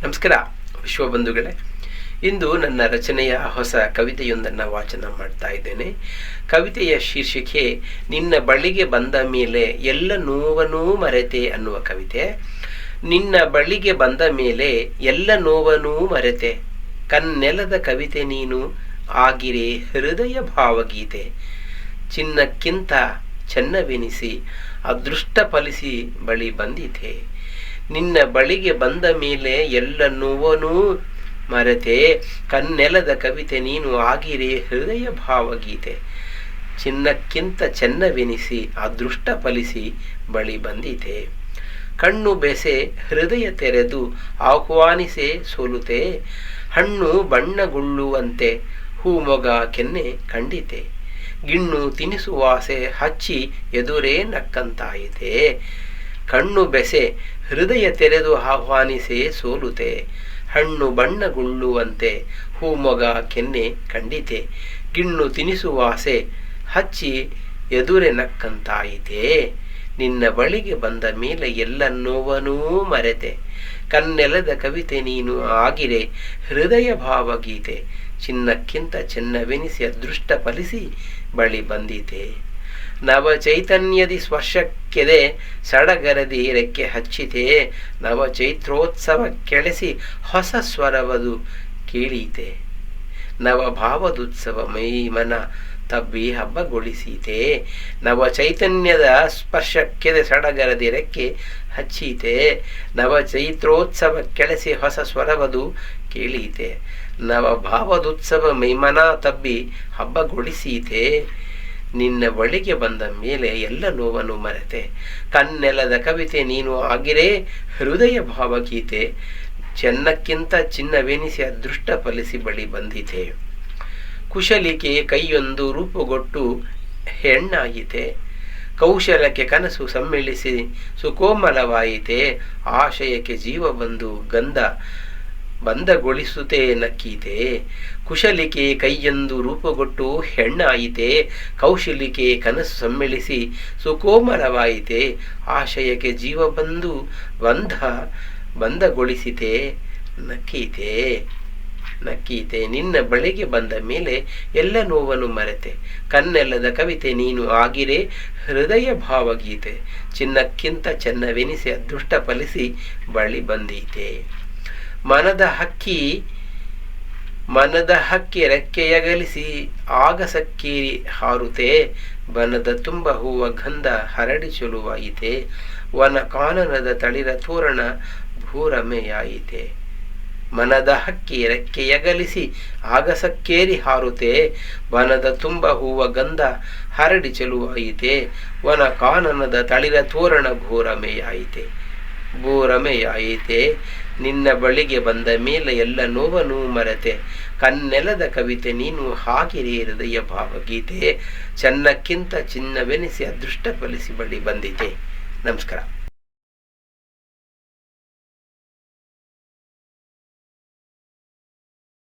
ನಮಸ್ಕಾರ ವಿಶ್ವಬಂಧುಗಳೇ. ಇಂದು ನನ್ನ ರಚನೆಯ ಹೊಸ ಕವಿತೆಯೊಂದನ್ನು ವಾಚನ ಮಾಡ್ತಾ ಇದ್ದೇನೆ. ಕವಿತೆಯ ಶೀರ್ಷಿಕೆ ನಿನ್ನ ಬಳಿಗೆ ಬಂದ ಮೇಲೆ ಎಲ್ಲ ನೋವನೂ ಮರೆತೆ ಅನ್ನುವ ಕವಿತೆ. ನಿನ್ನ ಬಳಿಗೆ ಬಂದ ಮೇಲೆ ಎಲ್ಲ ನೋವನೂ ಮರೆತೆ, ಕನ್ನೆಲದ ಕವಿತೆ ನೀನು ಆಗಿರೆ ಹೃದಯ ಭಾವಗೀತೆ. ಚಿನ್ನಕ್ಕಿಂತ ಚೆನ್ನವೆನಿಸಿ ಅದೃಷ್ಟ ಫಲಿಸಿ ಬಳಿ ಬಂದಿತೆ. ನಿನ್ನ ಬಳಿಗೆ ಬಂದ ಮೇಲೆ ಎಲ್ಲ ನೋವನೂ ಮರೆತೆ, ಕನ್ನೆಲದ ಕವಿತೆ ನೀನು ಆಗಿರೆ ಹೃದಯ ಭಾವಗೀತೆ. ಚಿನ್ನಕ್ಕಿಂತ ಚೆನ್ನವೆನಿಸಿ ಅದೃಷ್ಟ ಫಲಿಸಿ ಬಳಿ ಬಂದಿತೆ. ಕಣ್ಣು ಬೆಸೆ ಹೃದಯ ತೆರೆದು ಆಹ್ವಾನಿಸೆ ಸೋಲುತೆ, ಹಣ್ಣು ಬಣ್ಣಗೊಳ್ಳುವಂತೆ ಹೂಮೊಗ ಕೆನ್ನೆ ಕಂಡಿತೆ. ಗಿಣ್ಣು ತಿನಿಸುವಾಸೆ ಹಚ್ಚಿ ಎದುರೇ ನಕ್ಕಂತಾಯಿತೆ. ಕಣ್ಣು ಬೆಸೆ ಹೃದಯ ತೆರೆದು ಆಹ್ವಾನಿಸೆ ಸೋಲುತೆ, ಹಣ್ಣು ಬಣ್ಣಗೊಳ್ಳುವಂತೆ ಹೂಮೊಗ ಕೆನ್ನೆ ಕಂಡಿತೆ. ಗಿಣ್ಣು ತಿನಿಸುವಾಸೆ ಹಚ್ಚಿ ಎದುರೆ ನಕ್ಕಂತಾಯಿತೆ. ನಿನ್ನ ಬಳಿಗೆ ಬಂದ ಮೇಲೆ ಎಲ್ಲ ನೋವನೂ ಮರೆತೆ, ಕನ್ನೆಲದ ಕವಿತೆ ನೀನು ಆಗಿರೆ ಹೃದಯ ಭಾವಗೀತೆ. ಚಿನ್ನಕ್ಕಿಂತ ಚೆನ್ನವೆನಿಸಿ ಅದೃಷ್ಟ ಫಲಿಸಿ ಬಳಿ ಬಂದಿತೆ. ನವ ಚೈತನ್ಯದಿ ಸ್ಪರ್ಶಕ್ಕೆದೆ ಸಡಗರದಿ ರೆಕ್ಕೆ ಹಚ್ಚಿತೆ. ನವ ಚೈತ್ರೋತ್ಸವ ಕೆಳೆಸಿ ಹೊಸ ಸ್ವರವದು ಕೇಳೀತೆ. ನವ ಭಾವದುತ್ಸವ ಮೈಮನ ತಬ್ಬಿ ಹಬ್ಬಗೊಳಿಸೀತೆ. ನವ ಚೈತನ್ಯದ ಸ್ಪರ್ಶಕ್ಕೆದೆ ಸಡಗರದಿ ರೆಕ್ಕೆ ಹಚ್ಚೀತೆ. ನವ ಚೈತ್ರೋತ್ಸವ ಕೆಳೆಸಿ ಹೊಸ ಸ್ವರವದು ಕೇಳೀತೆ. ನವ ಭಾವದುತ್ಸವ ಮೈಮನ ತಬ್ಬಿ ಹಬ್ಬಗೊಳಿಸೀತೆ. ನಿನ್ನ ಬಳಿಗೆ ಬಂದ ಮೇಲೆ ಎಲ್ಲ ನೋವನ್ನು ಮರೆತೆ, ಕನ್ನೆಲದ ಕವಿತೆ ನೀನು ಆಗಿರೇ ಹೃದಯ ಭಾವಗೀತೆ. ಚೆನ್ನಕ್ಕಿಂತ ಚಿನ್ನವೆನಿಸಿ ಅದೃಷ್ಟ ಫಲಿಸಿ ಬಳಿ ಬಂದಿತೆ. ಕುಶಲಿಕೆ ಕೈಯೊಂದು ರೂಪುಗೊಟ್ಟು ಹೆಣ್ಣಾಯಿತೆ, ಕೌಶಲಕ್ಕೆ ಕನಸು ಸಮ್ಮಿಳಿಸಿ ಸುಕೋಮಲವಾಯಿತೆ. ಆಶಯಕ್ಕೆ ಜೀವ ಬಂದು ಗಂಧ ಬಂಧಗೊಳಿಸುತ್ತೆ ನಕ್ಕೀತೆ. ಕುಶಲಿಕೆ ಕೈಯೊಂದು ರೂಪುಗೊಟ್ಟು ಹೆಣ್ಣಾಯಿತೆ, ಕೌಶಲಿಕೆ ಕನಸು ಸಮ್ಮಿಳಿಸಿ ಸುಕೋಮಲವಾಯಿತೆ. ಆಶಯಕ್ಕೆ ಜೀವ ಬಂದು ಬಂಧಗೊಳಿಸಿತೆ ನಕ್ಕೀತೆ. ನಿನ್ನ ಬಳಿಗೆ ಬಂದ ಮೇಲೆ ಎಲ್ಲ ನೋವನ್ನು ಮರೆತೆ, ಕನ್ನೆಲ್ಲದ ಕವಿತೆ ನೀನು ಆಗಿರೆ ಹೃದಯ ಭಾವಗೀತೆ. ಚಿನ್ನಕ್ಕಿಂತ ಚೆನ್ನವೆನಿಸಿ ಅದೃಷ್ಟ ಫಲಿಸಿ ಬಳಿ ಬಂದೀತೆ. ಮನದ ಹಕ್ಕಿ ರೆಕ್ಕೆಯಗಲಿಸಿ ಆಗಸಕ್ಕೇರಿ ಹಾರುತೆ. ಬನದ ತುಂಬ ಹೂವ ಗಂಧ ಹರಡಿ ಚಲುವಾಯಿತೆ. ವನ ಕಾನನದ ತಳಿರ ತೋರಣ ಭೂರಮೆಯಾಯಿತೆ. ಮನದ ಹಕ್ಕಿ ರೆಕ್ಕೆಯಗಲಿಸಿ ಆಗಸಕ್ಕೇರಿ ಹಾರುತೆ. ವನದ ತುಂಬ ಹೂವ ಗಂಧ ಹರಡಿ ಚಲುವಾಯಿತೆ. ವನ ಕಾನನದ ತಳಿರ ತೋರಣ ಭೂರಮೆಯಾಯಿತೆ. ನಿನ್ನ ಬಳಿಗೆ ಬಂದ ಮೇಲೆ ಎಲ್ಲ ನೋವನೂ ಮರೆತೆ, ಕನ್ನೆಲದ ಕವಿತೆ ನೀನು ಹಾಗಿರೆ ಹೃದಯ ಭಾವಗೀತೆ. ಚೆನ್ನಕ್ಕಿಂತ ಚಿನ್ನವೆನಿಸಿ ಅದೃಷ್ಟ ಫಲಿಸಿ ಬಳಿ ಬಂದಿತೆ. ನಮಸ್ಕಾರ.